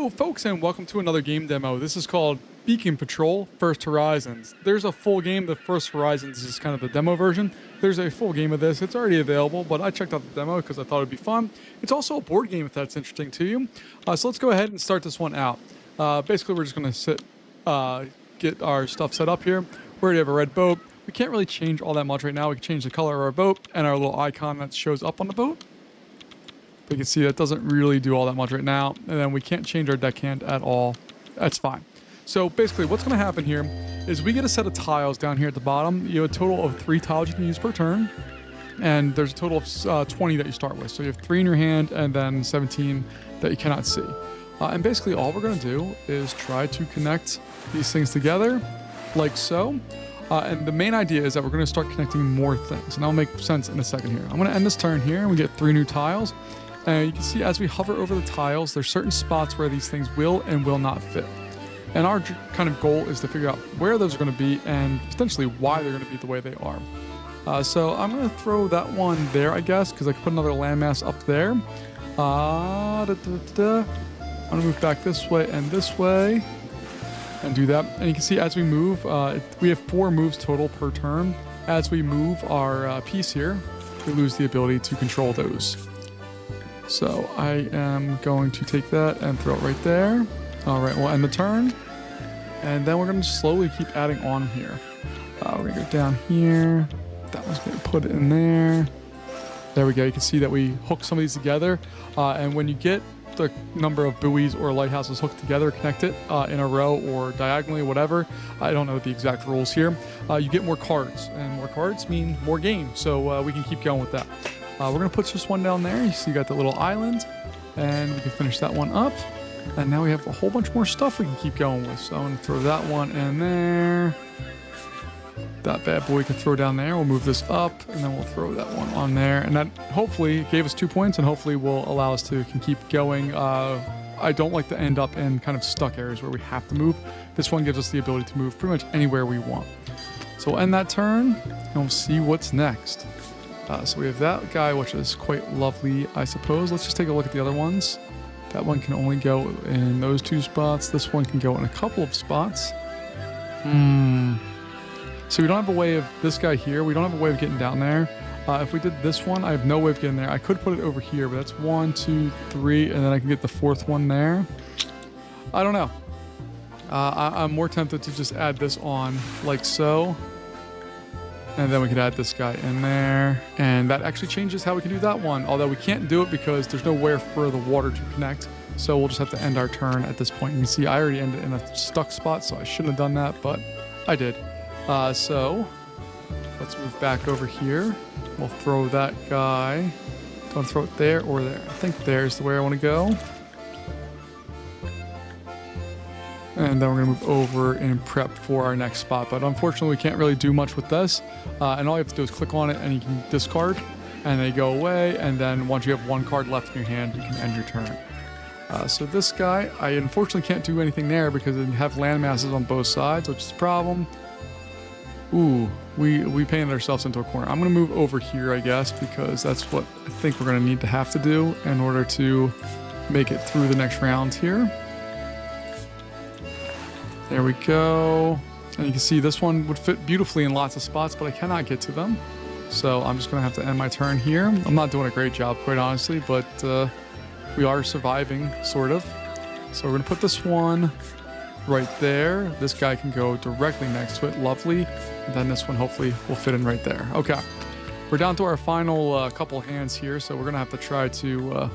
Hello folks and welcome to another game demo. This is called Beacon Patrol First Horizons. There's a full game. The First Horizons is kind of the demo version. There's a full game of this. It's already available, but I checked out the demo because I thought it'd be fun. It's also a board game if that's interesting to you. So let's go ahead and start this one out. Basically, we're just going to get our stuff set up here. We already have a red boat. We can't really change all that much right now. We can change the color of our boat and our little icon that shows up on the boat. But you can see that doesn't really do all that much right now. And then we can't change our deckhand at all. That's fine. So basically what's going to happen here is we get a set of tiles down here at the bottom. You have a total of 3 tiles you can use per turn. And there's a total of 20 that you start with. So you have 3 in your hand and then 17 that you cannot see. And basically all we're going to do is try to connect these things together like so. And the main idea is that we're going to start connecting more things. And that'll make sense in a second here. I'm going to end this turn here and we get 3 new tiles. And you can see as we hover over the tiles, there's certain spots where these things will and will not fit. And our kind of goal is to figure out where those are going to be and potentially why they're going to be the way they are. So I'm going to throw that one there, I guess, because I can put another landmass up there. I'm going to move back this way and do that. And you can see as we move, we have 4 moves total per turn. As we move our piece here, we lose the ability to control those. So I am going to take that and throw it right there. All right, we'll end the turn. And then we're going to slowly keep adding on here. We're going to go down here. That one's going to put it in there. There we go. You can see that we hook some of these together. And when you get the number of buoys or lighthouses hooked together, connected in a row or diagonally, whatever. I don't know the exact rules here. You get more cards. And more cards mean more game. So we can keep going with that. We're going to put this one down there. You see you got the little island. And we can finish that one up. And now we have a whole bunch more stuff we can keep going with. So I'm going to throw that one in there. That bad boy can throw down there. We'll move this up. And then we'll throw that one on there. And that hopefully gave us 2 points. And hopefully will allow us to keep going. I don't like to end up in kind of stuck areas where we have to move. This one gives us the ability to move pretty much anywhere we want. So we'll end that turn. And we'll see what's next. So we have that guy, which is quite lovely, I suppose. Let's just take a look at the other ones. That one can only go in those 2 spots. This one can go in a couple of spots. So we don't have a way of this guy here. We don't have a way of getting down there. If we did this one, I have no way of getting there. I could put it over here, but that's 1, 2, 3, and then I can get the 4th one there. I don't know. I'm more tempted to just add this on like so. And then we can add this guy in there. And that actually changes how we can do that one. Although we can't do it because there's nowhere for the water to connect. So we'll just have to end our turn at this point. You can see I already ended in a stuck spot, so I shouldn't have done that, but I did. So let's move back over here. We'll throw that guy. Do I want to throw it there or there? I think there's the way I want to go. And then we're going to move over and prep for our next spot. But unfortunately, we can't really do much with this. And all you have to do is click on it and you can discard. And they go away. And then once you have 1 card left in your hand, you can end your turn. So this guy, I unfortunately can't do anything there because they have land masses on both sides, which is a problem. Ooh, we painted ourselves into a corner. I'm going to move over here, I guess, because that's what I think we're going to have to do in order to make it through the next round here. There we go. And you can see this one would fit beautifully in lots of spots, but I cannot get to them. So I'm just going to have to end my turn here. I'm not doing a great job, quite honestly, but we are surviving, sort of. So we're going to put this one right there. This guy can go directly next to it. Lovely. And then this one hopefully will fit in right there. Okay. We're down to our final couple hands here, so we're going to have to try to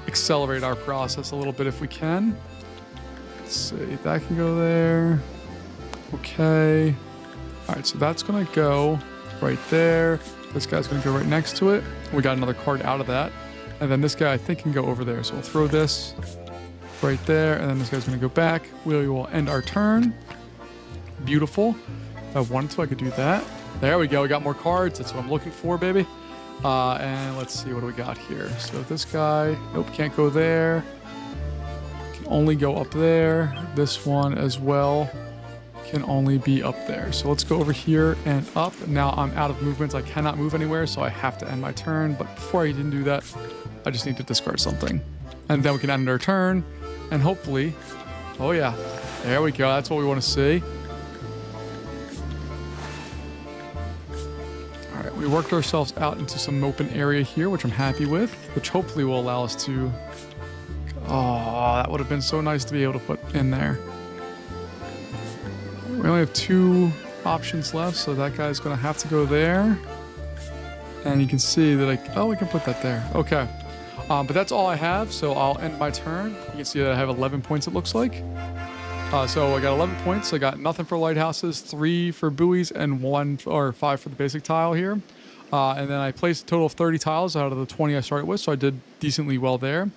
accelerate our process a little bit if we can. Let's see, that can go there. Okay. All right, so that's going to go right there. This guy's going to go right next to it. We got another card out of that. And then this guy, I think, can go over there. So we'll throw this right there. And then this guy's going to go back. We will end our turn. Beautiful. If I wanted to, I could do that. There we go. We got more cards. That's what I'm looking for, baby. And let's see, what do we got here? So this guy, nope, can't go there. Only go up there. This one as well can only be up there. So let's go over here and up. Now I'm out of movements. I cannot move anywhere, so I have to end my turn. But before I even do that, I just need to discard something. and then we can end our turn, and hopefully, oh yeah, there we go. That's what we want to see. All right, we worked ourselves out into some open area here, which I'm happy with, which hopefully will allow us to... Oh, that would have been so nice to be able to put in there. We only have 2 options left, so that guy's going to have to go there. And you can see that oh, we can put that there. Okay. But that's all I have, so I'll end my turn. You can see that I have 11 points, it looks like. So I got 11 points. I got nothing for lighthouses, 3 for buoys, and 5 for the basic tile here. And then I placed a total of 30 tiles out of the 20 I started with, so I did decently well there.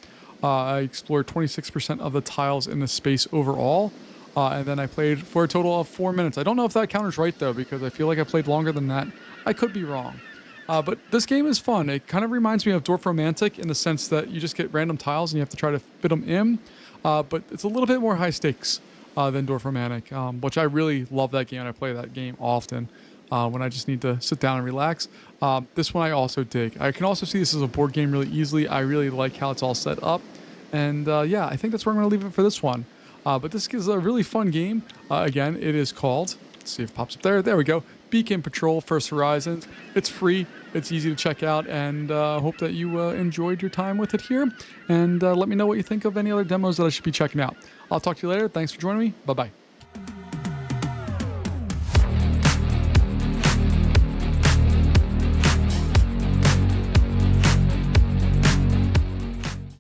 I explored 26% of the tiles in the space overall. And then I played for a total of 4 minutes. I don't know if that counters right, though, because I feel like I played longer than that. I could be wrong. But this game is fun. It kind of reminds me of Dwarf Romantic in the sense that you just get random tiles and you have to try to fit them in. But it's a little bit more high stakes than Dwarf Romantic, which I really love that game. I play that game often when I just need to sit down and relax. This one I also dig. I can also see this as a board game really easily. I really like how it's all set up. And yeah, I think that's where I'm going to leave it for this one. But this is a really fun game. Again, it is called, let's see if it pops up there. There we go. Beacon Patrol First Horizons. It's free. It's easy to check out, and hope that you enjoyed your time with it here. And let me know what you think of any other demos that I should be checking out. I'll talk to you later. Thanks for joining me. Bye-bye.